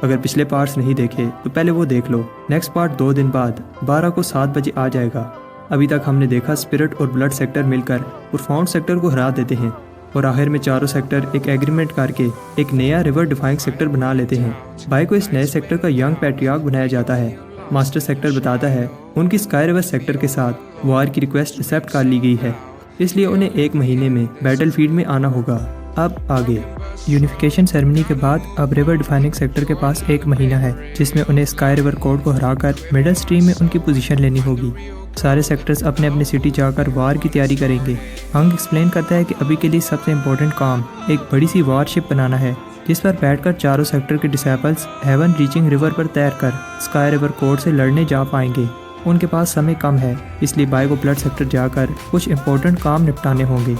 अगर पिछले पार्ट्स नहीं देखे तो पहले वो देख लो। नेक्स्ट पार्ट 2 दिन बाद 12 को 7 बजे आ जाएगा। अभी तक हमने देखा स्पिरिट और ब्लड सेक्टर मिलकर प्रोफाउंड सेक्टर को हरा देते हैं और आखिर में चारों सेक्टर एक एग्रीमेंट करके एक नया रिवर डिफाइंग सेक्टर बना लेते हैं। बाय को इस नए सेक्टर का यंग पैट्रियार्क बनाया जाता है। मास्टर सेक्टर बताता है उनकी स्काई रिवर सेक्टर के साथ वार की रिक्वेस्ट एक्सेप्ट कर ली गई है, इसलिए उन्हें 1 महीने में बैटलफील्ड में आना होगा। अब आगे यूनिफिकेशन सेरेमनी के बाद अब रिवर डिफाइनिंग सेक्टर के पास 1 महीना है, जिसमें उन्हें स्काई रिवर कोड को हराकर मिडल स्ट्रीम में उनकी पोजीशन लेनी होगी। सारे सेक्टर्स अपने अपने सिटी जाकर वार की तैयारी करेंगे। हंग एक्सप्लेन करता है कि अभी के लिए सबसे इम्पोर्टेंट काम एक बड़ी सी वारशिप बनाना है, जिस पर बैठकर चारों सेक्टर के डिसेबल्स हेवन रीचिंग रिवर पर तैरकर स्काई रिवर कोड से लड़ने जा पाएंगे। उनके पास समय कम है, इसलिए बाय को ब्लड सेक्टर जाकर कुछ इम्पोर्टेंट काम निपटाने होंगे।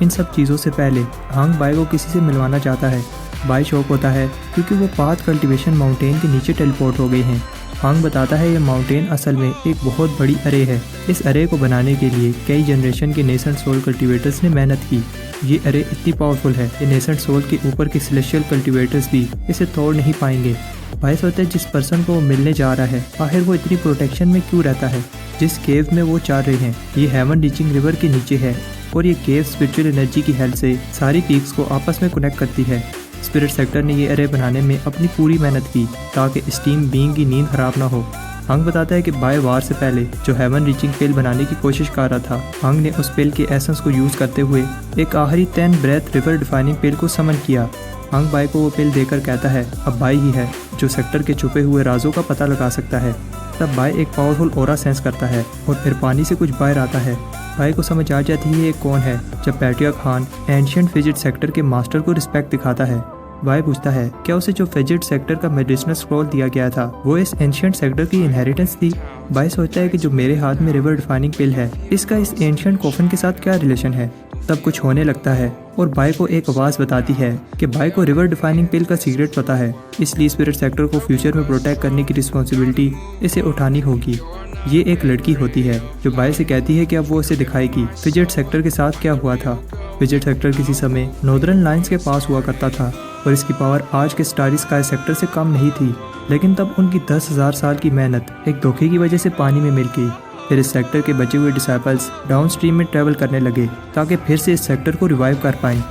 इन सब चीज़ों से पहले हंग बाय को किसी से मिलवाना चाहता है। बाय शॉक होता है क्योंकि वो पाथ कल्टीवेशन माउंटेन के नीचे टेलीपोर्ट हो गए हैं। हंग बताता है ये माउंटेन असल में एक बहुत बड़ी अरे है। इस अरे को बनाने के लिए कई जनरेशन के नेसेंट सोल कल्टीवेटर्स ने मेहनत की। ये अरे इतनी पावरफुल है कि नेसेंट सोल के ऊपर के सेलेस्टियल कल्टीवेटर्स भी इसे तोड़ नहीं पाएंगे। बाय सोचता है जिस पर्सन को वो मिलने जा रहा है आखिर वो इतनी प्रोटेक्शन में क्यों रहता है। जिस केव में वो जा रहे हैं ये हेवन रीचिंग रिवर के नीचे है और ये केव स्पिरिचुअल एनर्जी की हेल्प से सारी पीक्स को आपस में कनेक्ट करती है। स्पिरिट सेक्टर ने ये अरे बनाने में अपनी पूरी मेहनत की ताकि स्टीम बीइंग की नींद खराब ना हो। हंग बताता है कि बाय वार से पहले जो हेवन रीचिंग पिल बनाने की कोशिश कर रहा था, हंग ने उस पिल के एसेंस को यूज करते हुए एक आखिरी 10 ब्रेथ रिवर डिफाइनिंग पिल को समन किया। हंग बाय को वो पिल देकर कहता है अब बाय ही है जो सेक्टर के छुपे हुए राजों का पता लगा सकता है। तब बाय एक पावरफुल ऑरा सेंस करता है और फिर पानी से कुछ बाहर आता है। बाय को समझ आ जाती है ये कौन है। जब patriarch Khan ancient fidget sector के मास्टर को रिस्पेक्ट दिखाता है, बाय पूछता है क्या उसे जो फिजिट सेक्टर का मेडिसिनल स्क्रॉल दिया गया था वो इस एंशिएंट सेक्टर की इनहेरिटेंस थी। बाय सोचता है कि जो मेरे हाथ में रिवर डिफाइनिंग पिल है इसका इस एंशिएंट कॉफन के साथ क्या रिलेशन है। तब कुछ होने लगता है और बाय को एक आवाज़ बताती है कि बाय को रिवर डिफाइनिंग पिल का सीक्रेट पता है, इसलिए स्पिरिट सेक्टर को फ्यूचर में प्रोटेक्ट करने की रिस्पॉन्सिबिलिटी इसे उठानी होगी। ये एक लड़की होती है जो बाय से कहती है कि अब वो इसे दिखाएगी फिजिट सेक्टर के साथ क्या हुआ था। फिजिट सेक्टर किसी समय नॉर्दर्न लाइन्स के पास हुआ करता था और इसकी पावर आज के स्टारी स्काई सेक्टर से कम नहीं थी, लेकिन तब उनकी 10,000 साल की मेहनत एक धोखे की वजह से पानी में मिल गई। फिर इस सेक्टर के बचे हुए डिसेबल्स डाउन स्ट्रीम में ट्रेवल करने लगे ताकि फिर से इस सेक्टर को रिवाइव कर पाएं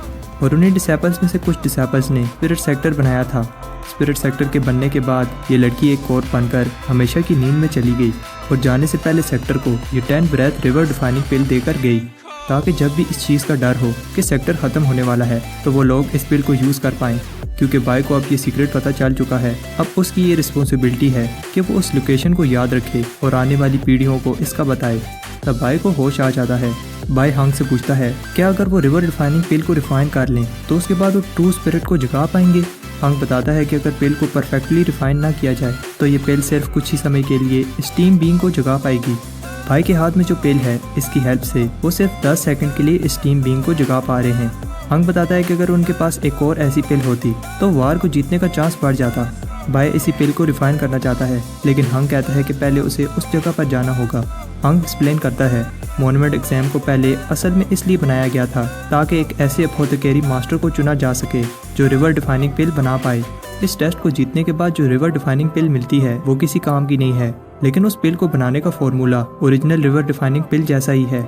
और उन्हीं डिसेबल्स में से कुछ डिसेबल्स ने स्पिरिट सेक्टर बनाया था। स्पिरिट सेक्टर के बनने के बाद ये लड़की एक कोर बनकर हमेशा की नींद में चली गई और जाने से पहले सेक्टर को ये 10 ब्रेथ रिवर डिफाइनिंग पिल देकर गई ताकि जब भी इस चीज़ का डर हो कि सेक्टर ख़त्म होने वाला है तो वो लोग इस पिल को यूज़ कर पाएँ। क्योंकि बाय को अब ये सीक्रेट पता चल चुका है, अब उसकी ये रिस्पॉन्सिबिलिटी है कि वो उस लोकेशन को याद रखे और आने वाली पीढ़ियों को इसका बताए। तब बाय को होश आ जाता है। बाय हंग से पूछता है क्या अगर वो रिवर रिफाइनिंग पिल को रिफाइन कर लें तो उसके बाद वो ट्रू स्पिरिट को जगा पाएंगे। हंग बताता है कि अगर पिल को परफेक्टली रिफाइन ना किया जाए तो ये पिल सिर्फ कुछ ही समय के लिए स्टीम बीइंग को जगा पाएगी। बाय के हाथ में जो पिल है इसकी हेल्प से वो सिर्फ 10 सेकंड के लिए स्टीम बीइंग को जगा पा रहे हैं। हंग बताता है कि अगर उनके पास एक और ऐसी पिल होती तो वार को जीतने का चांस बढ़ जाता। बाय इसी पिल को रिफाइन करना चाहता है, लेकिन हंग कहता है कि पहले उसे उस जगह पर जाना होगा। हंग एक्सप्लेन करता है मॉन्यूमेंट एग्जाम को पहले असल में इसलिए बनाया गया था ताकि एक ऐसे अपोथेकेरी मास्टर को चुना जा सके जो रिवर डिफाइनिंग पिल बना पाए। इस टेस्ट को जीतने के बाद जो रिवर डिफाइनिंग पिल मिलती है वो किसी काम की नहीं है, लेकिन उस पिल को बनाने का फॉर्मूला ओरिजिनल रिवर डिफाइनिंग पिल जैसा ही है।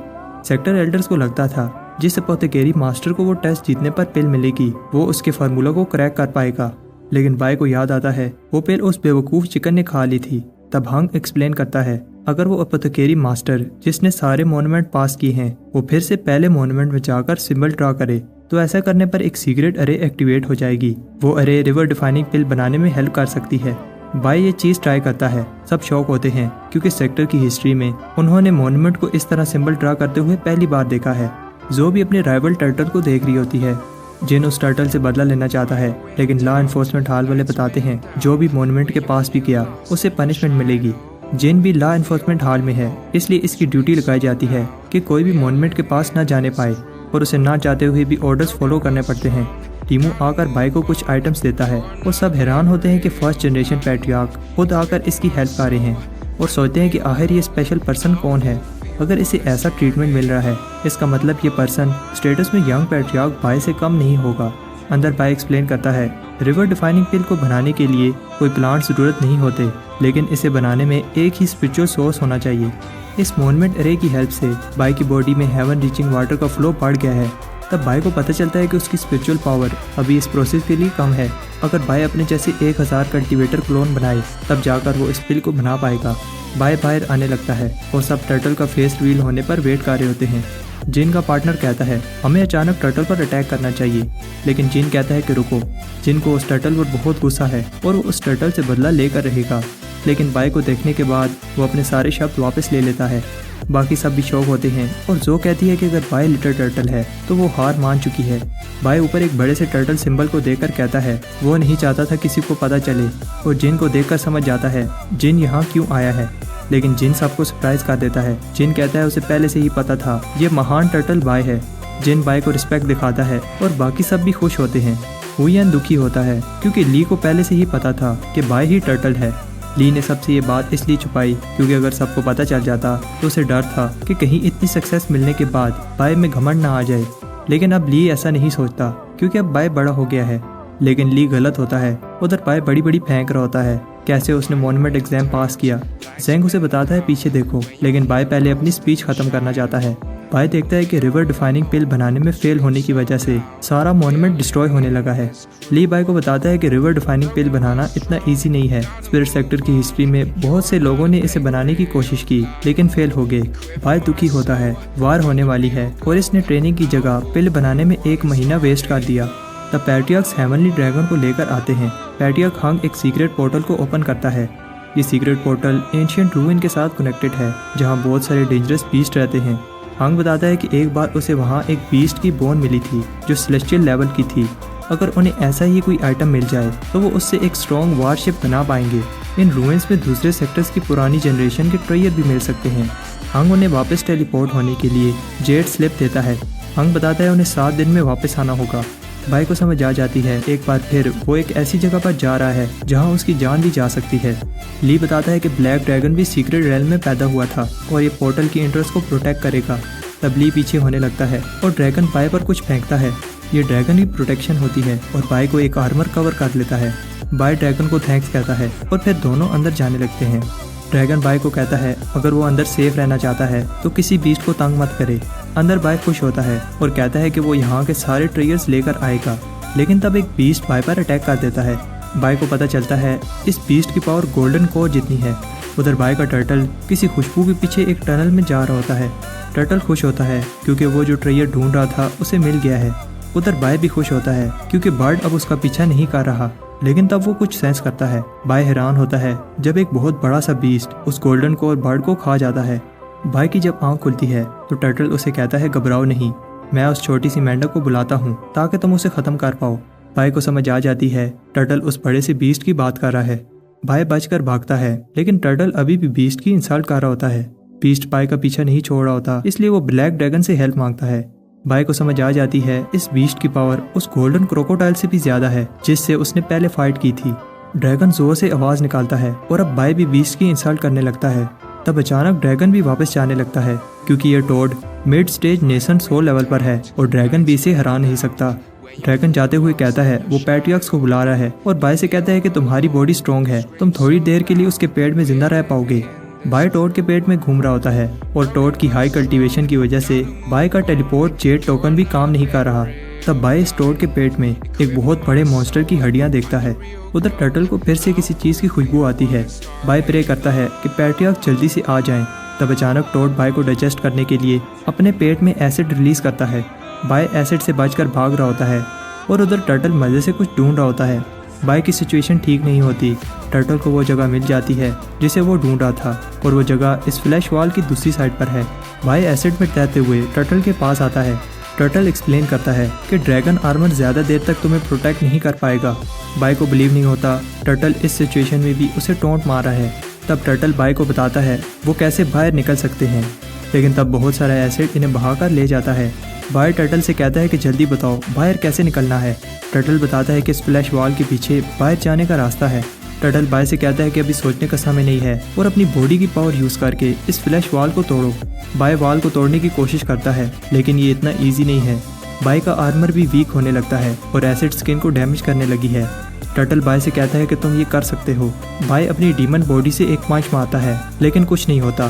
सेक्टर एल्डर्स को लगता था जिस अपोथेकेरी मास्टर को वो टेस्ट जीतने पर पिल मिलेगी वो उसके फार्मूला को क्रैक कर पाएगा, लेकिन बाय को याद आता है वो पिल उस बेवकूफ़ चिकन ने खा ली थी। तब हंग एक्सप्लेन करता है अगर वो अपोथेकेरी मास्टर जिसने सारे मॉन्यूमेंट पास किए हैं वो फिर से पहले मॉन्यूमेंट में जाकर सिंबल ड्रा करे तो ऐसा करने पर एक सीक्रेट अरे एक्टिवेट हो जाएगी। वो अरे रिवर डिफाइनिंग पिल बनाने में हेल्प कर सकती है। बाय ये चीज़ ट्राई करता है। सब शौक होते हैं क्योंकि सेक्टर की हिस्ट्री में उन्होंने मॉन्यूमेंट को इस तरह सिंबल ड्रा करते हुए पहली बार देखा है। जो भी अपने राइवल टर्टल को देख रही होती है जिन उस टर्टल से बदला लेना चाहता है, लेकिन लॉ एनफोर्समेंट हाल वाले बताते हैं जो भी मॉन्यूमेंट के पास भी गया उसे पनिशमेंट मिलेगी। जिन भी लॉ एनफोर्समेंट हाल में है इसलिए इसकी ड्यूटी लगाई जाती है कि कोई भी मॉन्यूमेंट के पास ना जाने पाए और उसे ना चाहते हुए भी ऑर्डर्स फॉलो करने पड़ते हैं। टीमू आकर बाय को कुछ आइटम्स देता है और सब हैरान होते हैं कि फर्स्ट जनरेशन पैट्रियार्क खुद आकर इसकी हेल्प कर रहे हैं और सोचते हैं कि आखिर ये स्पेशल पर्सन कौन है। अगर इसे ऐसा ट्रीटमेंट मिल रहा है इसका मतलब ये पर्सन स्टेटस में यंग पैट्रियार्क बाय से कम नहीं होगा। अंदर बाय एक्सप्लेन करता है, रिवर डिफाइनिंग पिल को बनाने के लिए कोई प्लांट ज़रूरत नहीं होते, लेकिन इसे बनाने में एक ही स्पिरिचुअल सोर्स होना चाहिए। इस मूवमेंट अरे की हेल्प से बाय की बॉडी में हेवन रीचिंग वाटर का फ्लो बढ़ गया है। तब बाय को पता चलता है कि उसकी स्पिरिचुअल पावर अभी इस प्रोसेस के लिए कम है। अगर बाय अपने जैसे 1000 कल्टीवेटर क्लोन बनाए तब जाकर वो इस पिल को बना पाएगा। बाय बाहर आने लगता है और सब टर्टल का फेस रिवील होने पर वेट कर रहे होते हैं। जिन का पार्टनर कहता है हमें अचानक टर्टल पर अटैक करना चाहिए, लेकिन जिन कहता है कि रुको। जिन को उस टर्टल पर बहुत गुस्सा है और वो उस टर्टल से बदला लेकर रहेगा, लेकिन बाय को देखने के बाद वो अपने सारे शब्द वापस ले लेता है। बाकी सब भी शौक होते हैं और जो कहती है कि अगर बाय लिटिल टर्टल है तो वो हार मान चुकी है। बाय ऊपर एक बड़े से टर्टल सिंबल को देखकर कहता है वो नहीं चाहता था किसी को पता चले, और जिन को देखकर समझ जाता है जिन यहाँ क्यों आया है, लेकिन जिन सबको सरप्राइज कर देता है। जिन कहता है उसे पहले से ही पता था ये महान टर्टल बाय है। जिन बाय को रिस्पेक्ट दिखाता है और बाकी सब भी खुश होते हैं। हुयन दुखी होता है क्योंकि ली को पहले से ही पता था कि बाय ही टर्टल है। ली ने सबसे ये बात इसलिए छुपाई क्योंकि अगर सबको पता चल जाता तो उसे डर था कि कहीं इतनी सक्सेस मिलने के बाद बाय में घमंड ना आ जाए। लेकिन अब ली ऐसा नहीं सोचता क्योंकि अब बाय बड़ा हो गया है। लेकिन ली गलत होता है। उधर बाय बड़ी बड़ी फेंक रहा होता है कैसे उसने मॉन्यूमेंट एग्जाम पास किया। जेंग उसे बताता है पीछे देखो, लेकिन बाय पहले अपनी स्पीच खत्म करना चाहता है। बाय देखता है कि रिवर डिफाइनिंग पिल बनाने में फेल होने की वजह से सारा मॉन्यूमेंट डिस्ट्रॉय होने लगा है। ली बाय को बताता है कि रिवर डिफाइनिंग पिल बनाना इतना इजी नहीं है। स्पिरिट सेक्टर की हिस्ट्री में बहुत से लोगों ने इसे बनाने की कोशिश की लेकिन फेल हो गए। बाय दुखी होता है, वार होने वाली है और इसने ट्रेनिंग की जगह पिल बनाने में 1 महीना वेस्ट कर दिया। तब पैट्रियार्क्स हेवनली ड्रैगन को लेकर आते हैं। पैट्रियार्क हंग एक सीक्रेट पोर्टल को ओपन करता है। ये सीक्रेट पोर्टल एंशिएंट रूइन के साथ कनेक्टेड है जहाँ बहुत सारे डेंजरस बीस्ट रहते हैं। हंग बताता है कि एक बार उसे वहाँ एक बीस्ट की बोन मिली थी जो सेलेस्टियल लेवल की थी। अगर उन्हें ऐसा ही कोई आइटम मिल जाए तो वो उससे एक स्ट्रॉन्ग वारशिप बना पाएंगे। इन रूइंस में दूसरे सेक्टर्स की पुरानी जनरेशन के ट्रेयर भी मिल सकते हैं। हंग उन्हें वापस टेलीपोर्ट होने के लिए जेट स्लिप देता है। हंग बताता है उन्हें 7 दिन में वापस आना होगा। बाय को समझ आ जाती है एक बार फिर वो एक ऐसी जगह पर जा रहा है जहां उसकी जान भी जा सकती है। ली बताता है कि ब्लैक ड्रैगन भी सीक्रेट रेल्म में पैदा हुआ था और ये पोर्टल की एंट्रेंस को प्रोटेक्ट करेगा। तब ली पीछे होने लगता है और ड्रैगन बाय पर कुछ फेंकता है। ये ड्रैगन की प्रोटेक्शन होती है और बाय को एक आर्मर कवर कर लेता है। बाय ड्रैगन को थैंक्स कहता है और फिर दोनों अंदर जाने लगते हैं। ड्रैगन बाय को कहता है अगर वो अंदर सेफ रहना चाहता है तो किसी बीस्ट को तंग मत करे। अंदर बाय खुश होता है और कहता है कि वो यहाँ के सारे ट्रेयर्स लेकर आएगा, लेकिन तब एक बीस्ट बाय पर अटैक कर देता है। बाय को पता चलता है इस बीस्ट की पावर गोल्डन कोर जितनी है। उधर बाय का टर्टल किसी खुशबू के पीछे एक टनल में जा रहा होता है। टर्टल खुश होता है क्योंकि वो जो ट्रेयर ढूंढ रहा था उसे मिल गया है। उधर बाय भी खुश होता है क्योंकि बर्ड अब उसका पीछा नहीं कर रहा, लेकिन तब वो कुछ सेंस करता है। बाय हैरान होता है जब एक बहुत बड़ा सा बीस्ट उस गोल्डन कोर बर्ड को खा जाता है। बाय की जब आंख खुलती है तो टर्टल उसे कहता है घबराओ नहीं, मैं उस छोटी सी मेंढक को बुलाता हूँ ताकि तुम उसे खत्म कर पाओ। बाय को समझ आ जाती है टर्टल उस बड़े से बीस्ट की बात कर रहा है। बाय बचकर भागता है लेकिन टर्टल अभी भी बीस्ट की इंसल्ट कर रहा होता है। बीस्ट बाय का पीछा नहीं छोड़ रहा होता, इसलिए वो ब्लैक ड्रैगन से हेल्प मांगता है। बाय को समझ आ जाती है इस बीस्ट की पावर उस गोल्डन क्रोकोडाइल से भी ज्यादा है जिससे उसने पहले फाइट की थी। ड्रैगन जोर से आवाज निकालता है और अब बाय भी बीस्ट की इंसल्ट करने लगता है। तब अचानक ड्रैगन भी वापस जाने लगता है क्योंकि ये टोड मिड स्टेज नेशन 100 लेवल पर है और ड्रैगन भी इसे हरा नहीं सकता। ड्रैगन जाते हुए कहता है वो पैट्रियार्क्स को बुला रहा है और बाय से कहता है कि तुम्हारी बॉडी स्ट्रॉन्ग है, तुम थोड़ी देर के लिए उसके पेट में जिंदा रह पाओगे। बाय टोड के पेट में घूम रहा होता है और टोड की हाई कल्टीवेशन की वजह से बाय का टेलीपोर्ट जेट टोकन भी काम नहीं कर रहा। तब बाय इस टोड के पेट में एक बहुत बड़े मॉन्स्टर की हड्डियां देखता है। उधर टर्टल को फिर से किसी चीज की खुशबू आती है। बाय प्रे करता है कि पैट्रियार्क जल्दी से आ जाएं। तब अचानक टोड बाय को डाइजेस्ट करने के लिए अपने पेट में एसिड रिलीज करता है। बाय एसिड से बचकर भाग रहा होता है और उधर टर्टल मजे से कुछ ढूंढ रहा होता है। बाय की सिचुएशन ठीक नहीं होती। टर्टल को वो जगह मिल जाती है जिसे वो ढूंढ रहा था और वो जगह इस फ्लैश वॉल की दूसरी साइड पर है। बाय एसिड में तैरते हुए टर्टल के पास आता है। टर्टल एक्सप्लेन करता है कि ड्रैगन आर्मर ज्यादा देर तक तुम्हें प्रोटेक्ट नहीं कर पाएगा। बाय को बिलीव नहीं होता टर्टल इस सिचुएशन में भी उसे टोंट मार रहा है। तब टर्टल बाय को बताता है वो कैसे बाहर निकल सकते हैं, लेकिन तब बहुत सारा एसिड इन्हें बहाकर ले जाता है। बाय टर्टल से कहता है कि जल्दी बताओ बाहर कैसे निकलना है। टर्टल बताता है कि स्प्लैश वॉल के पीछे बाहर जाने का रास्ता है। टर्टल बाय से कहता है कि अभी सोचने का समय नहीं है और अपनी बॉडी की पावर यूज करके इस फ्लैश वॉल को तोड़ो। बाय वॉल को तोड़ने की कोशिश करता है लेकिन ये इतना ईजी नहीं है। बाय का आर्मर भी वीक होने लगता है और एसिड स्किन को डैमेज करने लगी है। टर्टल बाय से कहता है कि तुम ये कर सकते हो। बाय अपनी डीमन बॉडी से एक पंच मारता है लेकिन कुछ नहीं होता।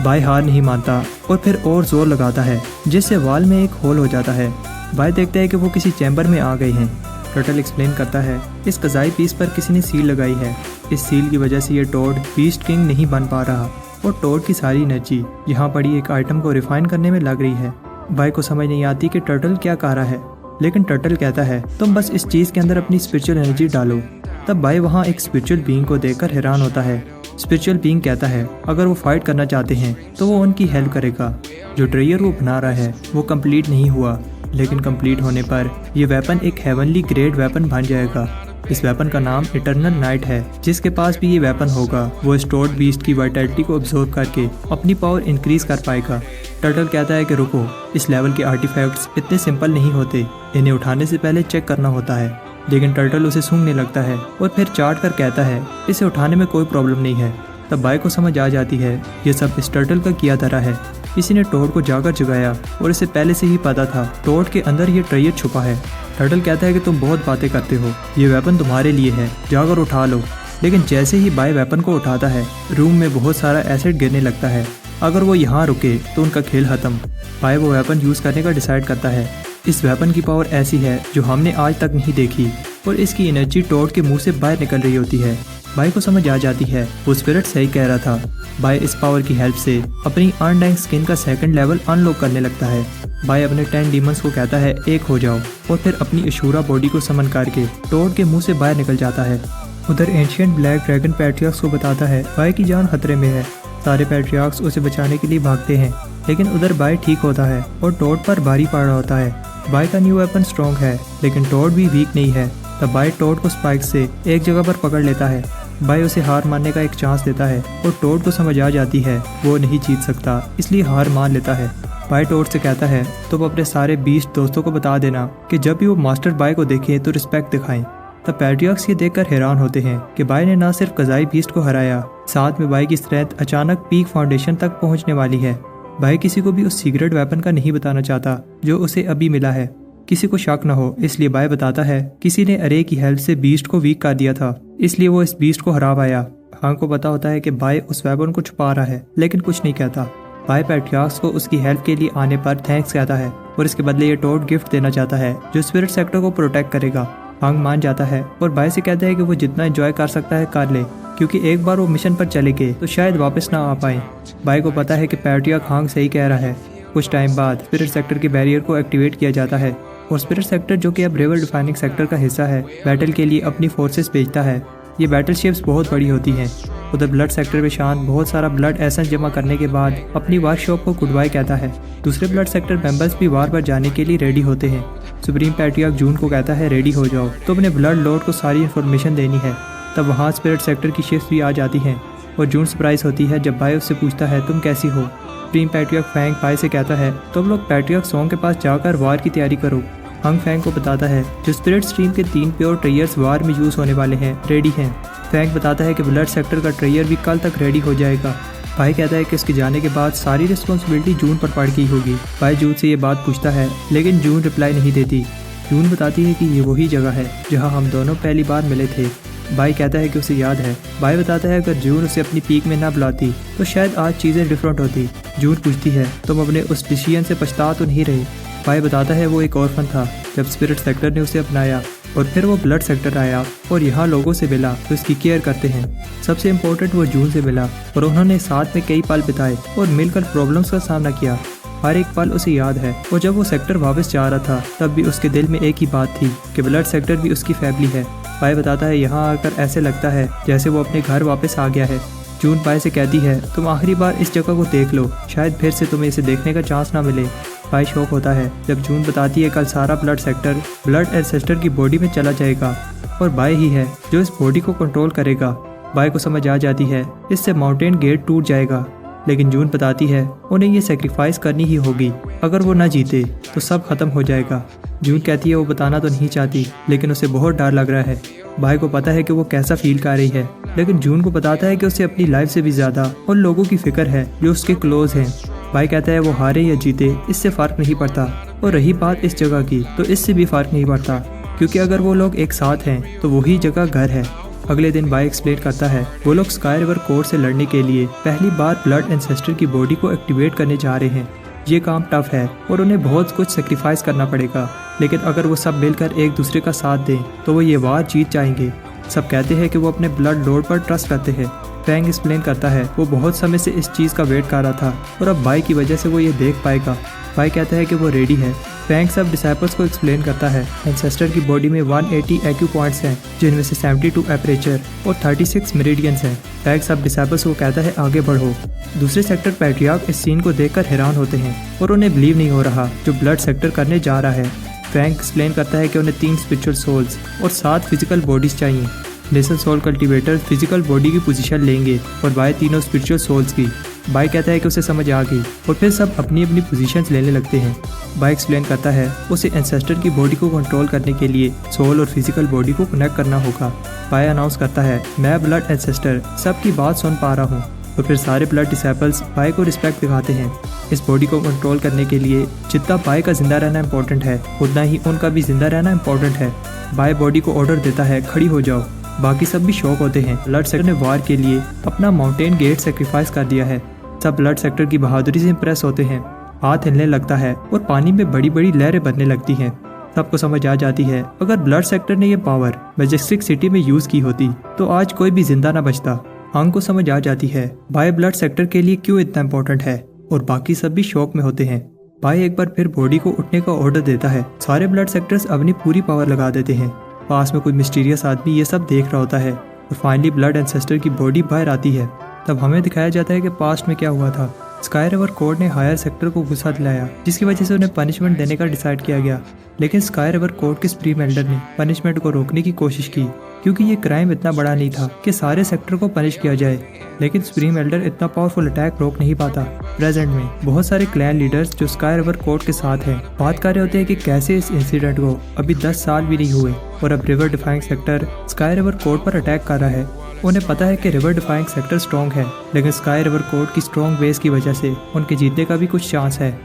बाय हार नहीं मानता और फिर और जोर लगाता है जिससे वॉल में एक होल हो जाता है। बाय देखता है कि वो किसी चैम्बर में आ गए हैं। टर्टल एक्सप्लेन करता है इस कज़ाई पीस पर किसी ने सील लगाई है। इस सील की वजह से ये टोड बीस्ट किंग नहीं बन पा रहा और टोड की सारी एनर्जी यहाँ पड़ी एक आइटम को रिफाइन करने में लग रही है। बाय को समझ नहीं आती कि टर्टल क्या कह रहा है, लेकिन टर्टल कहता है तुम बस इस चीज़ के अंदर अपनी स्पिरिचुअल एनर्जी डालो। तब बाय वहाँ एक स्पिरिचुअल बीइंग को देखकर हैरान होता है। स्पिरिचुअल बीइंग कहता है अगर वो फाइट करना चाहते हैं तो वो उनकी हेल्प करेगा। जो ट्रेयर वो बना रहा है वो कंप्लीट नहीं हुआ, लेकिन कंप्लीट होने पर ये वेपन एक हेवनली ग्रेड वेपन बन जाएगा। इस वेपन का नाम इटर्नल नाइट है। जिसके पास भी ये वेपन होगा वो स्टोर्ड बीस्ट की वाइटलिटी को ऑब्जर्व करके अपनी पावर इंक्रीज कर पाएगा। टर्टल कहता है कि रुको, इस लेवल के आर्टिफैक्ट्स इतने सिंपल नहीं होते, इन्हें उठाने से पहले चेक करना होता है। लेकिन टर्टल उसे सूंघने लगता है और फिर चाट कर कहता है इसे उठाने में कोई प्रॉब्लम नहीं है। तब बाय को समझ आ जाती है ये सब इस टर्टल का किया धरा है। किसी ने टोड को जाकर जगाया और इसे पहले से ही पता था टोड के अंदर ये ट्रेयर छुपा है। टर्टल कहता है कि तुम बहुत बातें करते हो, ये वेपन तुम्हारे लिए है, जाकर उठा लो। लेकिन जैसे ही बाय वेपन को उठाता है रूम में बहुत सारा एसिड गिरने लगता है। अगर वो यहाँ रुके तो उनका खेल खत्म। बाय वो वेपन यूज करने का डिसाइड करता है। इस वेपन की पावर ऐसी है जो हमने आज तक नहीं देखी और इसकी एनर्जी टोड के मुंह से बाहर निकल रही होती है। बाय को समझ आ जाती है वो स्पिरिट सही कह रहा था। बाय इस पावर की हेल्प से अपनी अनडाइंग स्किन का सेकंड लेवल अनलॉक करने लगता है। बाय अपने 10 डीमंस को कहता है एक हो जाओ और फिर अपनी अशूरा बॉडी को समन करके टोड के मुंह से बाहर निकल जाता है। उधर एंशिएंट ब्लैक ड्रैगन पैट्रियार्क्स को बताता है बाय की जान खतरे में है। सारे पैट्रियार्क्स उसे बचाने के लिए भागते हैं, लेकिन उधर बाय ठीक होता है और टोड पर भारी पड़ रहा होता है। बाय का न्यू वेपन स्ट्रॉन्ग है लेकिन टोड भी वीक नहीं है। तब बाय टोड को स्पाइक से एक जगह पर पकड़ लेता है। बाय उसे हार मानने का एक चांस देता है और टोड को समझ आ जाती है वो नहीं जीत सकता, इसलिए हार मान लेता है। बाय टोड से कहता है तुम अपने सारे बीस्ट दोस्तों को बता देना कि जब भी वो मास्टर बाय को देखें तो रिस्पेक्ट दिखाएं। तब पैट्रियार्क्स ये देखकर हैरान होते हैं कि बाय ने न सिर्फ कज़ाई बीस्ट को हराया, साथ में बाय की स्ट्रेंथ अचानक पीक फाउंडेशन तक पहुंचने वाली है। बाय किसी को भी उस सीक्रेट वेपन का नहीं बताना चाहता जो उसे अभी मिला है, किसी को शक न हो, इसलिए बाय बताता है किसी ने अरे की हेल्प से बीस्ट को वीक कर दिया था, इसलिए वो इस बीस्ट को हरा पाया। हांग को पता होता है कि बाय उस वेपन को छुपा रहा है, लेकिन कुछ नहीं कहता। बाय पैट्रियार्क्स को उसकी हेल्प के लिए आने पर थैंक्स कहता है और इसके बदले ये टोड गिफ्ट देना चाहता है जो स्पिरिट सेक्टर को प्रोटेक्ट करेगा। हांग मान जाता है और बाय से कहता है कि वो जितना एंजॉय कर सकता है कर ले, क्योंकि एक बार वो मिशन पर चले गए तो शायद वापस ना आ पाए। बाय को पता है कि पैट्रियार्क हांग सही कह रहा है। कुछ टाइम बाद स्पिरिट सेक्टर के बैरियर को एक्टिवेट किया जाता है और स्पिरिट सेक्टर, जो कि अब रिवर डिफाइनिंग सेक्टर का हिस्सा है, बैटल के लिए अपनी फोर्सेस भेजता है। ये बैटल शिप्स बहुत बड़ी होती हैं। उधर ब्लड सेक्टर में शान बहुत सारा ब्लड एसेंस जमा करने के बाद अपनी वर्कशॉप को गुड बाय कहता है। दूसरे ब्लड सेक्टर मेंबर्स भी वार पर जाने के लिए रेडी होते हैं। सुप्रीम पैट्रियार्क जून को कहता है रेडी हो जाओ, तो अपने ब्लड लॉर्ड को सारी इन्फॉर्मेशन देनी है। तब वहाँ स्पिरिट सेक्टर की शिप्स भी आ जाती हैं और जून सरप्राइज होती है जब बाय उससे पूछता है तुम कैसी हो। सुप्रीम पैट्रियार्क फैंग बाय से कहता है तुम लोग पैट्रियार्क सॉन्ग के पास जाकर वार की तैयारी करो। हंग फैंग को बताता है जो स्पिरिट स्ट्रीम के 3 प्योर ट्रेयर्स वार में यूज होने वाले हैं रेडी हैं। फैंग बताता है कि ब्लड सेक्टर का ट्रेयर भी कल तक रेडी हो जाएगा। बाय कहता है कि उसके जाने के बाद सारी रिस्पॉन्सिबिलिटी जून पर पड़ गई होगी। बाय जून से ये बात पूछता है, लेकिन जून रिप्लाई नहीं देती। जून बताती है कि ये वही जगह है जहाँ हम दोनों पहली बार मिले थे। बाय कहता है कि उसे याद है। बाय बताता है अगर जून उसे अपनी पीक में ना बुलाती तो शायद आज चीज़ें डिफरेंट होती। जून पूछती है तुम अपने उस डिसीजन से पछता तो नहीं रहे। बाय बताता है वो एक ऑर्फन था जब स्पिरिट सेक्टर ने उसे अपनाया और फिर वो ब्लड सेक्टर आया और यहाँ लोगों से मिला तो इसकी केयर करते हैं। सबसे इम्पोर्टेंट वो जून से मिला और उन्होंने साथ में कई पल बिताए और मिलकर प्रॉब्लम्स का सामना किया। हर एक पल उसे याद है और जब वो सेक्टर वापस जा रहा था तब भी उसके दिल में एक ही बात थी कि ब्लड सेक्टर भी उसकी फैमिली है। बाय बताता है यहाँ आकर ऐसे लगता है जैसे वो अपने घर वापस आ गया है। जून बाय से कहती है तुम आखिरी बार इस जगह को देख लो, शायद फिर से तुम्हें इसे देखने का चांस ना मिले। बाय शौक होता है जब जून बताती है कल सारा ब्लड सेक्टर ब्लड एंसेस्टर की बॉडी में चला जाएगा और बाय ही है जो इस बॉडी को कंट्रोल करेगा। बाय को समझ आ जाती है इससे माउंटेन गेट टूट जाएगा, लेकिन जून बताती है उन्हें ये सेक्रीफाइस करनी ही होगी। अगर वो न जीते तो सब खत्म हो जाएगा। जून कहती है वो बताना तो नहीं चाहती, लेकिन उसे बहुत डर लग रहा है। बाय को पता है कि वो कैसा फील कर रही है, लेकिन जून को बताता है कि उसे अपनी लाइफ से भी ज्यादा उन लोगों की फिक्र है जो उसके क्लोज हैं। बाय कहता है वो हारे या जीते इससे फर्क नहीं पड़ता, और रही बात इस जगह की, तो इससे भी फर्क नहीं पड़ता, क्योंकि अगर वो लोग एक साथ हैं तो वही जगह घर है। अगले दिन बाय एक्सप्लेन करता है वो लोग स्काई रिवर कोड से लड़ने के लिए पहली बार ब्लड एंसेस्टर की बॉडी को एक्टिवेट करने जा रहे हैं। ये काम टफ है और उन्हें बहुत कुछ सेक्रीफाइस करना पड़ेगा, लेकिन अगर वो सब मिलकर एक दूसरे का साथ दें तो वो ये वार जीत जाएंगे। सब कहते हैं कि वो अपने ब्लड लॉर्ड पर ट्रस्ट करते हैं। फैंग एक्सप्लेन करता है वो बहुत समय से इस चीज़ का वेट कर रहा था और अब बाय की वजह से वो ये देख पाएगा। बाय कहता है कि वो रेडी है। फैंग सब डिसाइपल्स को एक्सप्लेन करता है एंसेस्टर की बॉडी में 180 एक्यू पॉइंट्स हैं, जिनमें से 72 एपरेचर और 36 मेरिडियंस हैं। फैंग सब डिसाइपल्स को कहता है आगे बढ़ो। दूसरे सेक्टर पैट्रियार्क इस सीन को देखकर हैरान होते हैं और उन्हें बिलीव नहीं हो रहा जो ब्लड सेक्टर करने जा रहा है। फैंग एक्सप्लेन करता है कि उन्हें 3 स्पिरिचुअल सोल्स और 7 फिजिकल बॉडीज चाहिए। Nation soul cultivator physical body की पोजीशन लेंगे और बाय तीनों स्पिरिचुअल सोल्स की। बाय कहता है कि उसे समझ आ गई और फिर सब अपनी अपनी पोजीशंस लेने लगते हैं। बाय एक्सप्लेन करता है उसे एंसेस्टर की बॉडी को कंट्रोल करने के लिए सोल और फिजिकल बॉडी को कनेक्ट करना होगा। बाय अनाउंस करता है मैं ब्लड एंसेस्टर सबकी बात सुन पा रहा हूँ और फिर सारे ब्लड डिसाइपल्स बाय को रिस्पेक्ट दिखाते हैं। इस बॉडी को कंट्रोल करने के लिए जितना बाय का जिंदा रहना इम्पोर्टेंट है उतना ही उनका भी जिंदा रहना इम्पोर्टेंट है। बाय बॉडी को ऑर्डर देता है खड़ी हो जाओ। बाकी सब भी शॉक होते हैं। ब्लड सेक्टर ने वार के लिए अपना माउंटेन गेट सेक्रीफाइस कर दिया है। सब ब्लड सेक्टर की बहादुरी से इम्प्रेस होते हैं। हाथ हिलने लगता है और पानी में बड़ी बड़ी लहरें बनने लगती हैं। सबको समझ आ जाती है अगर ब्लड सेक्टर ने यह पावर मैजेस्टिक सिटी में यूज की होती तो आज कोई भी जिंदा न बचता। हांग को समझ आ जाती है बाय ब्लड सेक्टर के लिए क्यों इतना इम्पोर्टेंट है और बाकी सब भी शौक में होते हैं। बाय एक बार फिर बॉडी को उठने का ऑर्डर देता है। सारे ब्लड सेक्टर्स अपनी पूरी पावर लगा देते हैं। पास में कोई मिस्टीरियस आदमी ये सब देख रहा होता है और फाइनली ब्लड एंसेस्टर की बॉडी बाहर आती है। तब हमें दिखाया जाता है कि पास्ट में क्या हुआ था। स्काई रिवर कोड ने हायर सेक्टर को गुस्सा दिलाया, जिसकी वजह से उन्हें पनिशमेंट देने का डिसाइड किया गया। लेकिन स्काई रिवर कोड के सुप्रीम एल्डर ने पनिशमेंट को रोकने की कोशिश की, क्योंकि ये क्राइम इतना बड़ा नहीं था कि सारे सेक्टर को पनिश किया जाए। लेकिन सुप्रीम एल्डर इतना पावरफुल अटैक रोक नहीं पाता। प्रेजेंट में बहुत सारे क्लैन लीडर्स जो स्काई रिवर कोड के साथ हैं बात कर रहे होते हैं कि कैसे इस इंसिडेंट को अभी 10 साल भी नहीं हुए और अब river defying sector sky river code पर अटैक कर रहा है। उन्हें पता है कि रिवर डिफाइंग सेक्टर स्ट्रॉन्ग है, लेकिन स्काई रिवर कोड की स्ट्रॉन्ग बेस की वजह से उनके जीतने का भी कुछ चांस है।